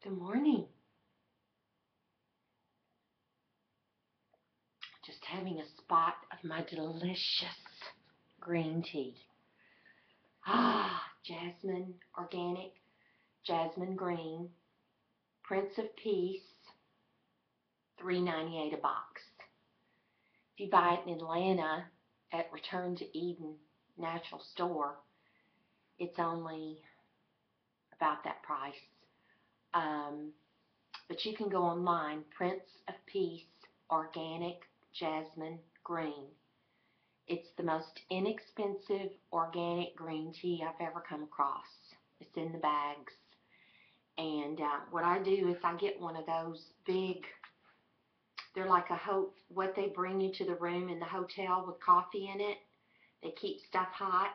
Good morning. Just having a spot of my delicious green tea. Jasmine, organic, Jasmine green, Prince of Peace, $3.98 a box. If you buy it in Atlanta at Return to Eden Natural Store, it's only about that price. But you can go online, Prince of Peace, organic, Jasmine green. It's the most inexpensive organic green tea I've ever come across. It's in the bags. And what I do is I get one of those big, they're like what they bring you to the room in the hotel with coffee in it. They keep stuff hot.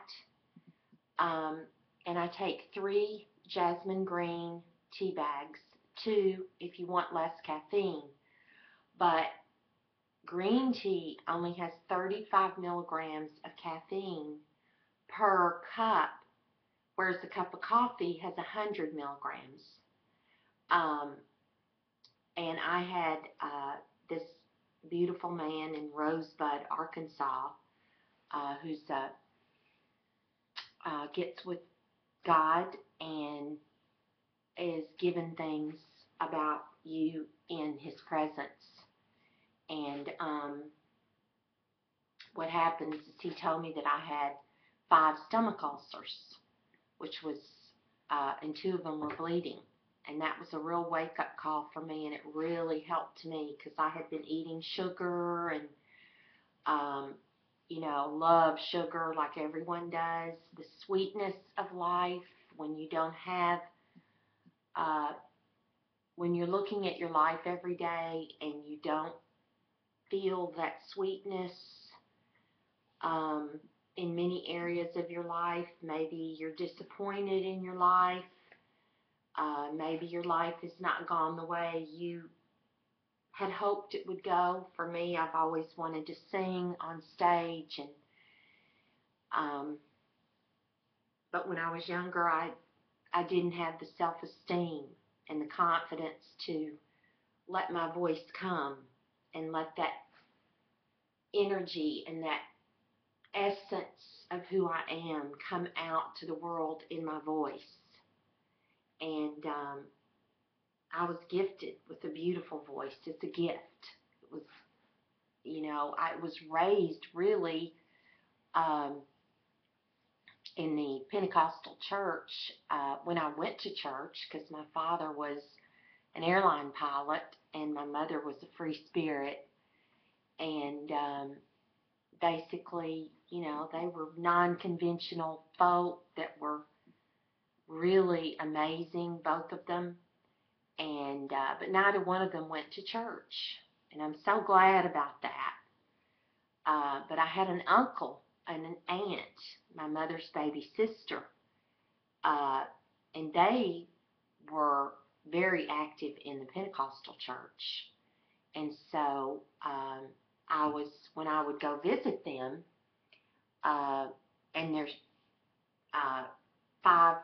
And I take 3 Jasmine green tea bags, 2 if you want less caffeine. But green tea only has 35 milligrams of caffeine per cup, whereas a cup of coffee has 100 milligrams. And I had this beautiful man in Rosebud, Arkansas, who's gets with God and is given things about you in His presence. And what happens is he told me that I had 5 stomach ulcers, which was, and 2 of them were bleeding. And that was a real wake-up call for me, and it really helped me because I had been eating sugar and, love sugar like everyone does. The sweetness of life when you don't have, when you're looking at your life every day and you don't feel that sweetness in many areas of your life. Maybe you're disappointed in your life. Maybe your life has not gone the way you had hoped it would go. For me, I've always wanted to sing on stage, but when I was younger, I didn't have the self-esteem and the confidence to let my voice come and let that energy and that essence of who I am come out to the world in my voice. And I was gifted with a beautiful voice. It's a gift. It was, I was raised really in the Pentecostal church when I went to church, because my father was an airline pilot and my mother was a free spirit. And basically, they were non-conventional folk that were really amazing, both of them. And but neither one of them went to church, and I'm so glad about that. But I had an uncle and an aunt, my mother's baby sister, and they were very active in the Pentecostal church. And so when I would go visit them, and there's 5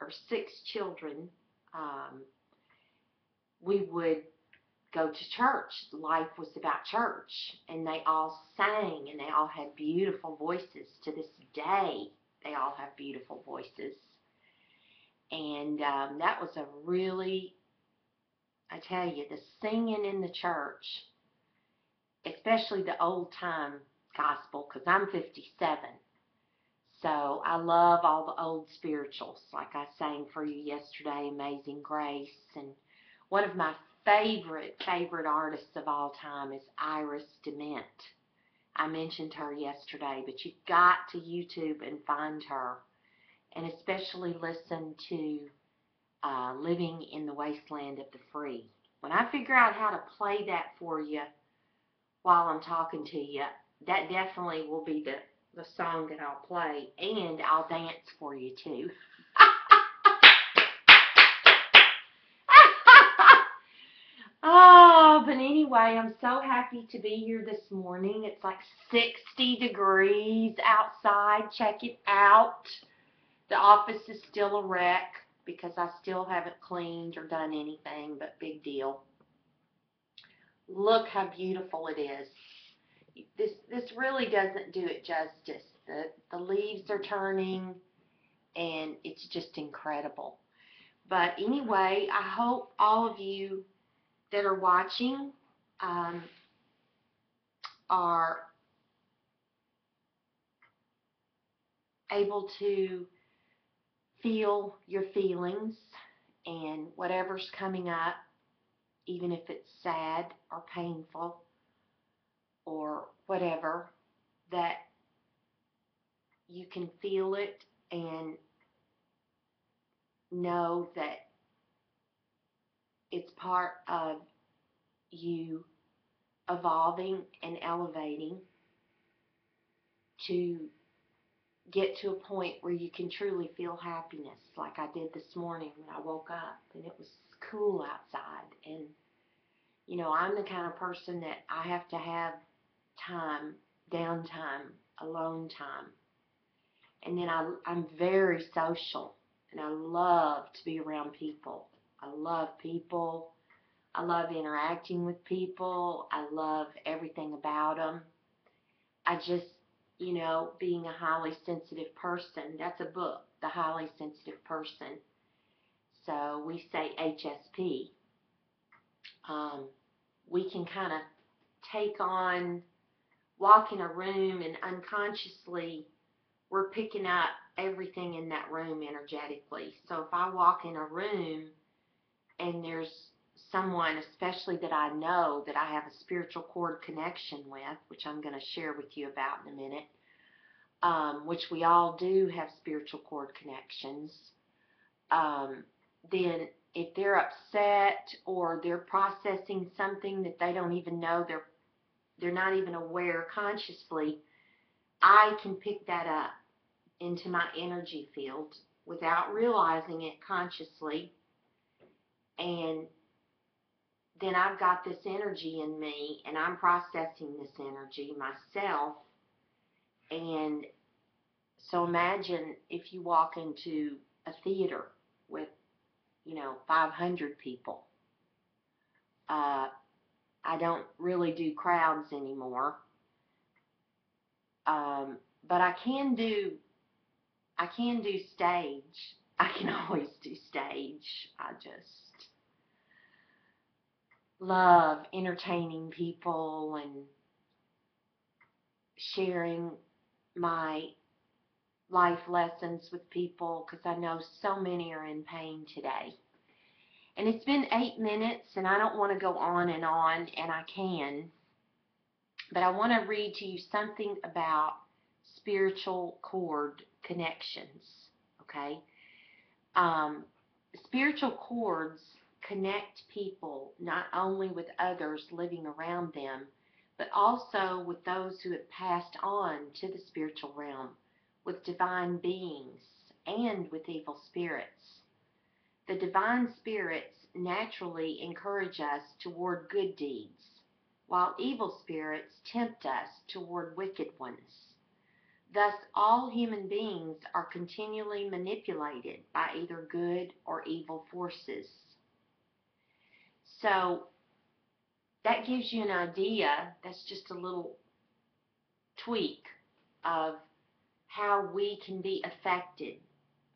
or 6 children, we would go to church. Life was about church, and they all sang, and they all had beautiful voices. To this day, they all have beautiful voices. And that was a really, I tell you, the singing in the church, especially the old-time gospel, because I'm 57. So I love all the old spirituals, like I sang for you yesterday, Amazing Grace. And one of my favorite artists of all time is Iris DeMent. I mentioned her yesterday, but you've got to YouTube and find her, and especially listen to Living in the Wasteland of the Free. When I figure out how to play that for you while I'm talking to you, that definitely will be the song that I'll play, and I'll dance for you too. Oh, but anyway, I'm so happy to be here this morning. It's like 60 degrees outside. Check it out. The office is still a wreck, because I still haven't cleaned or done anything, but big deal. Look how beautiful it is. This really doesn't do it justice. The leaves are turning, and it's just incredible. But anyway, I hope all of you that are watching are able to feel your feelings and whatever's coming up, even if it's sad or painful or whatever, that you can feel it and know that it's part of you evolving and elevating to get to a point where you can truly feel happiness, like I did this morning when I woke up and it was cool outside. And you know, I'm the kind of person that I have to have time, downtime, alone time. And then I'm very social, and I love to be around people. I love people. I love interacting with people. I love everything about them. I just, you know, being a highly sensitive person, that's a book, The Highly Sensitive Person. So we say HSP. We can kind of take on, walk in a room, and unconsciously we're picking up everything in that room energetically. So if I walk in a room and there's someone, especially that I know that I have a spiritual cord connection with, which I'm going to share with you about in a minute, which we all do have spiritual cord connections, then if they're upset or they're processing something that they don't even know, they're not even aware consciously, I can pick that up into my energy field without realizing it consciously, and then I've got this energy in me, and I'm processing this energy myself. And so imagine if you walk into a theater with, you know, 500 people. I don't really do crowds anymore, but I can do stage. I can always do stage. I just love entertaining people and sharing my life lessons with people, because I know so many are in pain today. And it's been 8 minutes, and I don't want to go on, and I can. But I want to read to you something about spiritual cord connections, okay? Spiritual cords connect people not only with others living around them, but also with those who have passed on to the spiritual realm, with divine beings, and with evil spirits. The divine spirits naturally encourage us toward good deeds, while evil spirits tempt us toward wicked ones. Thus, all human beings are continually manipulated by either good or evil forces. So, that gives you an idea. That's just a little tweak of how we can be affected,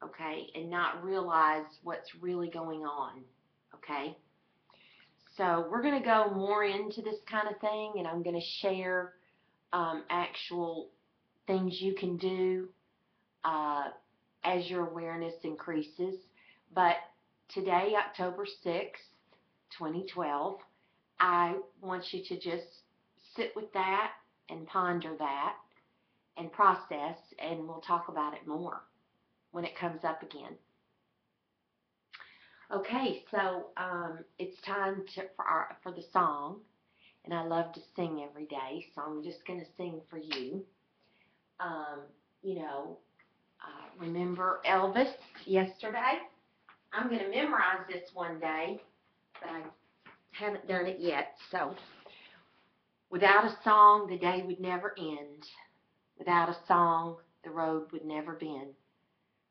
okay, and not realize what's really going on, okay? So we're going to go more into this kind of thing, and I'm going to share actual things you can do as your awareness increases. But today, October 6th, 2012, I want you to just sit with that and ponder that and process, and we'll talk about it more when it comes up again. Okay, so it's time for the song, and I love to sing every day, so I'm just going to sing for you. You know, remember Elvis yesterday? I'm going to memorize this one day, but I haven't done it yet. So, without a song, the day would never end. Without a song, the road would never bend.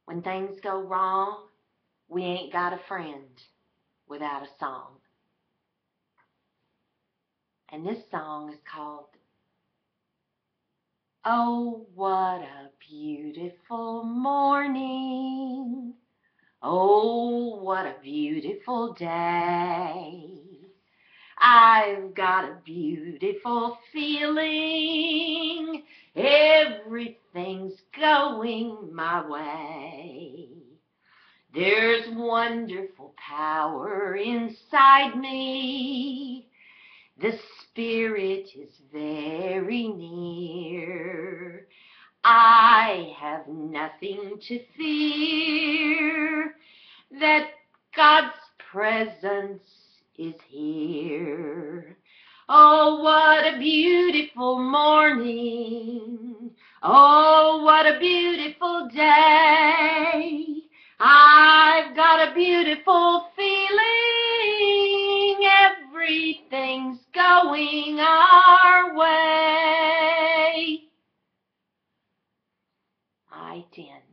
When things go wrong, We ain't got a friend without a song. And this song is called Oh, what a beautiful morning. Oh, what a beautiful day. I've got a beautiful feeling. Everything's going my way. There's wonderful power inside me. The Spirit is very near. I have nothing to fear. That God's presence is here. Oh, what a beautiful morning. Oh, what a beautiful day. I've got a beautiful feeling. Everything's going our way. I didn't.